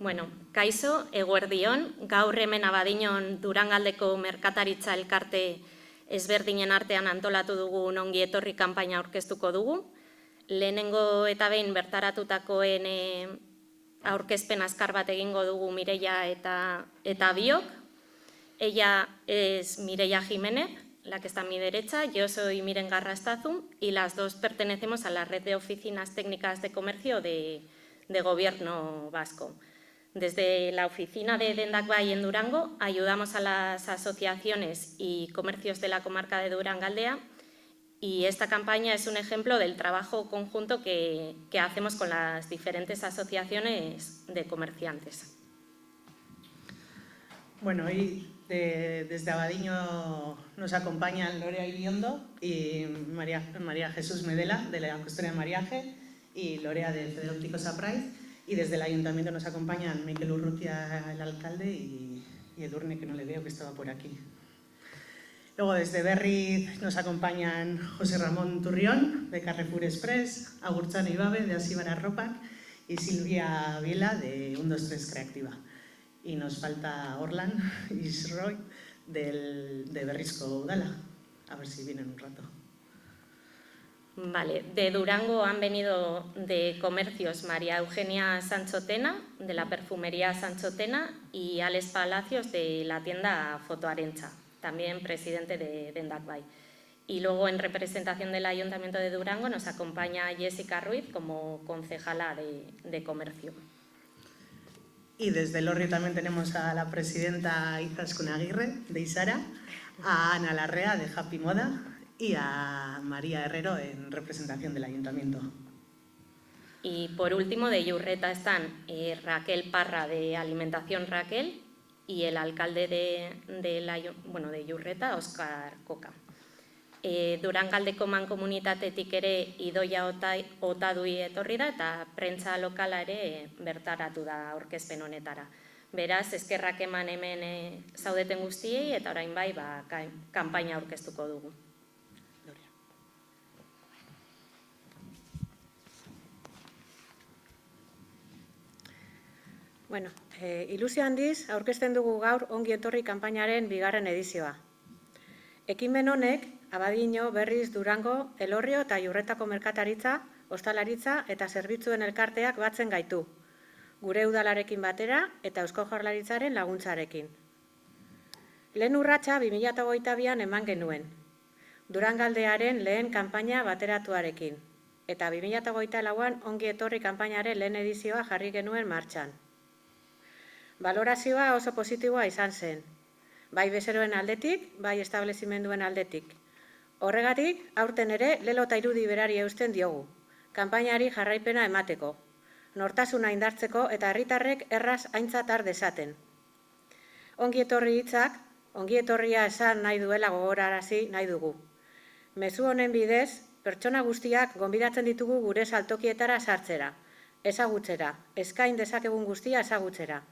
Bueno, kaixo, eguerdion, gaur hemen Abadiñon Durangaldeko merkataritza elkarte ezberdinen artean antolatu dugu ongi etorri kanpaina aurkeztuko dugu. Lehenengo eta behin bertaratutakoen aurkezpen azkar bat egingo dugu Mireia eta biok. Ella es Mireia Jiménez, la que está a mi derecha, yo soy Miren Garrastazu y las dos pertenecemos a la red de oficinas técnicas de comercio de Gobierno vasco. Desde la oficina de Dendak Bai en Durango ayudamos a las asociaciones y comercios de la comarca de Durangaldea y esta campaña es un ejemplo del trabajo conjunto que hacemos con las diferentes asociaciones de comerciantes. Bueno, hoy desde Abadiño nos acompañan Lorea Iriondo y María Jesús Medela, de la Custodia de Mariaje, y Lorea de Federópticos Apraiz. Y desde el Ayuntamiento nos acompañan Miquel Urrutia, el alcalde, y Edurne, que no le veo, que estaba por aquí. Luego desde Berriz nos acompañan José Ramón Turrión, de Carrefour Express, Agurtzane Ibabe, de Asíbar Arropak, y Silvia Viela, de 123 Creativa. Y nos falta Orlan Isroy, de Berrizko Udala. A ver si vienen un rato. Vale, de Durango han venido de comercios María Eugenia Sanchotena, de la perfumería Sanchotena, y Alex Palacios, de la tienda Fotoarencha, también presidente de Dendak Bai. Y luego, en representación del Ayuntamiento de Durango, nos acompaña Jessica Ruiz como concejala de comercio. Y desde Lorrio también tenemos a la presidenta Izaskun Aguirre, de Isara, a Ana Larrea, de Happy Moda, y a María Herrero en representación del Ayuntamiento. Y por último, de Yurreta están Raquel Parra, de Alimentación Raquel, y el alcalde de Yurreta, Óscar Coca. Durangaldeko mankomunitatetik ere Idoia Otadui etorri da eta prentsa lokala ere bertaratu da aurkezpen honetara. Beraz, eskerrak eman hemen zaudeten guztiei eta orain bai kanpaina aurkeztuko dugu. Bueno, ilusio handiz aurkezten dugu gaur ongi etorri kanpainaren 2. edizioa. Ekimen honek Abadiño, Berriz, Durango, Elorrio eta Yurretako merkataritza, ostalaritza eta zerbitzuen elkarteak batzen gaitu, gure udalarekin batera eta Eusko Jaurlaritzaren laguntzarekin. Lehen urratsa 2022an eman genuen, Durangaldearen lehen kanpaina bateratuarekin, eta 2024an ongi etorri kanpainaren lehen edizioa jarri genuen martxan. Balorazioa oso positiboa izan zen, bai bezeroen aldetik, bai establezimenduen aldetik. Horregatik, aurten ere, lelo eta irudi berari eusten diogu, kanpainari jarraipena emateko, nortasuna indartzeko eta herritarrek erraz aintzat har dezaten. Ongi etorri hitzak, ongi etorria esan nahi duela gogorarazi nahi dugu. Mezu honen bidez, pertsona guztiak gonbidatzen ditugu gure saltokietara sartzera, ezagutzera, eskain dezakegun guztia ezagutzera,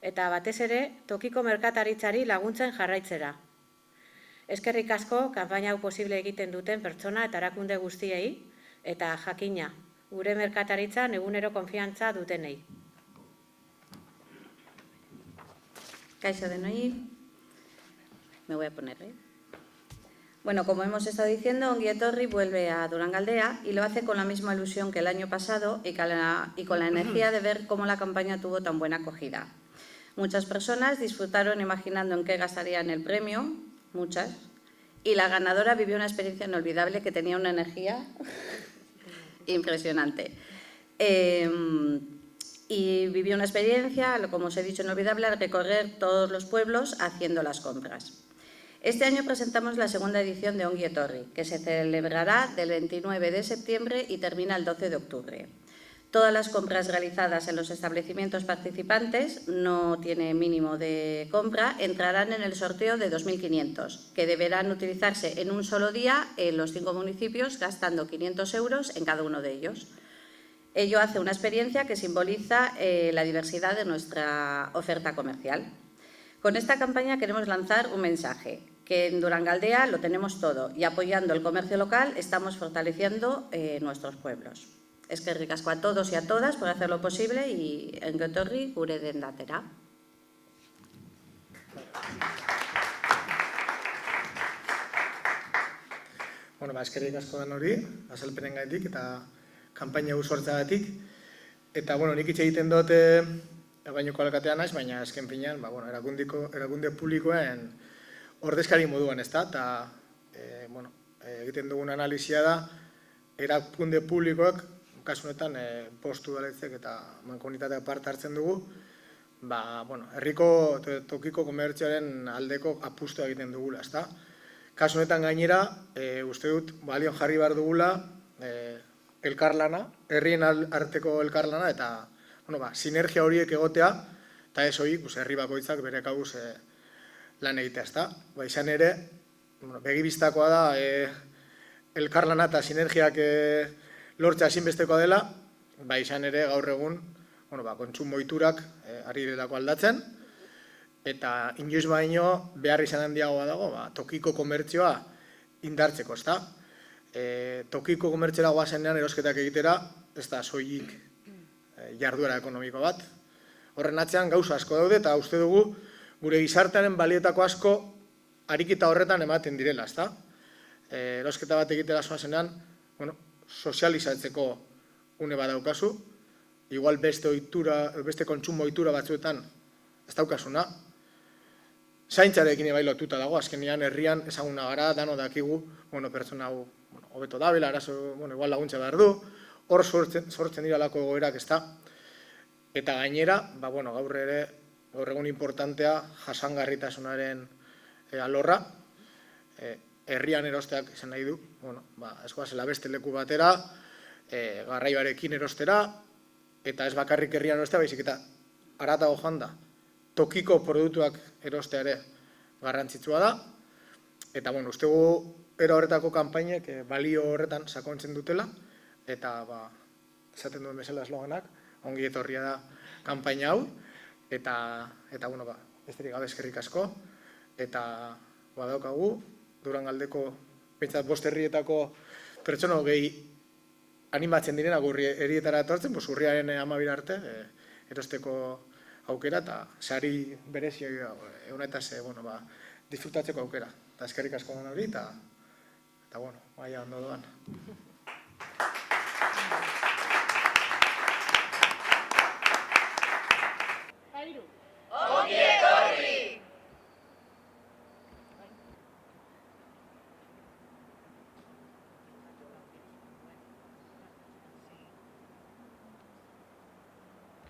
eta batez ere, tokiko merkataritzari laguntzen jarraitzera. Eskerrik asko, kanpaina hau posible egiten duten pertsona eta erakunde guztiei, eta jakina, gure merkataritzan egunero konfiantza dutenei. Kaixo denoi, me voy a poner, Bueno, como hemos estado diciendo, Ongi Etorri vuelve a Durangaldea y lo hace con la misma ilusión que el año pasado y con la energía de ver cómo la campaña tuvo tan buena acogida. Muchas personas disfrutaron imaginando en qué gastarían el premio, muchas, y la ganadora vivió una experiencia inolvidable que tenía una energía impresionante. Y vivió una experiencia, como os he dicho, inolvidable al recorrer todos los pueblos haciendo las compras. Este año presentamos la segunda edición de Ongi Etorri, que se celebrará del 29 de septiembre y termina el 12 de octubre. Todas las compras realizadas en los establecimientos participantes, no tiene mínimo de compra, entrarán en el sorteo de 2.500, que deberán utilizarse en un solo día en los 5 municipios, gastando 500 euros en cada uno de ellos. Ello hace una experiencia que simboliza la diversidad de nuestra oferta comercial. Con esta campaña queremos lanzar un mensaje, que en Durangaldea lo tenemos todo y apoyando el comercio local estamos fortaleciendo nuestros pueblos. Eskerrik asko a todos y a todas por hacerlo posible y ongi etorri gure dendatera. Eskerrik asko den hori, azalpenengatik eta kanpaina hau sortzeagatik. Eta, nik hitz egiten dut Ebainoko alkatea naiz, baina azken finean, erakunde publikoen ordezkari moduan, ezta? Eta, egiten dugun analizia da, erakunde publikoak, kasu honetan, postu udaletzek eta mankomunitateak parte hartzen dugu, herriko tokiko komertzioaren aldeko apustua egiten dugula, ezta? Kasu honetan gainera, uste dut, balion jarri behar dugula elkarlana, herrien arteko elkarlana, eta sinergia horiek egotea, eta ez horiek herri bakoitzak bere kabuz lan egitea, ezta? Izan ere, begibistakoa da elkarlana eta sinergiak lortzea ezinbestekoa dela, izan ere gaur egun kontsumo ohiturak ari direlako aldatzen, eta inoiz baino behar izan handiagoa dago tokiko komertzioa indartzeko, ezta? Tokiko komertziora goazenean erosketak egitera, ez da soilik jarduera ekonomiko bat. Horren atzean gauza asko daude eta uste dugu gure gizartearen baliotako asko ariketa horretan ematen direla, ezta? Erosketa bat egitera zoazenean, sozializatzeko une bat daukazu, igual beste kontsumo ohitura batzuetan ez daukasuna. Zaintzarekin bai lotuta dago, azkenean herrian ezaguna gara, dano dakigu, pertsona hau hobeto dabela, arazo, igual laguntza behar du, hor sortzen diralako egoerak, ezta? Eta gainera, gaur egun importantea jasangarritasunaren alorra, herrian erosteak izan nahi du, ez goazela beste leku batera, garraioarekin erostera, eta ez bakarrik herrian erostea, baizik eta haratago joan da, tokiko produktuak erostea ere garrantzitsua da, eta uste gu era horretako kanpainek balio horretan sakontzen dutela, eta esaten duen bezala esloganak, ongi etorria da kanpaina hau, eta besterik gabe eskerrik asko, eta badaukagu, Durangaldeko, pentsat 5 herrietako pertsona gehi animatzen direna herrietara etortzen, urriaren 12 arte, erosteko aukera, eta sari berezi honetaz disfrutatzeko aukera. Eta eskerrik asko den hori, eta ondo doan.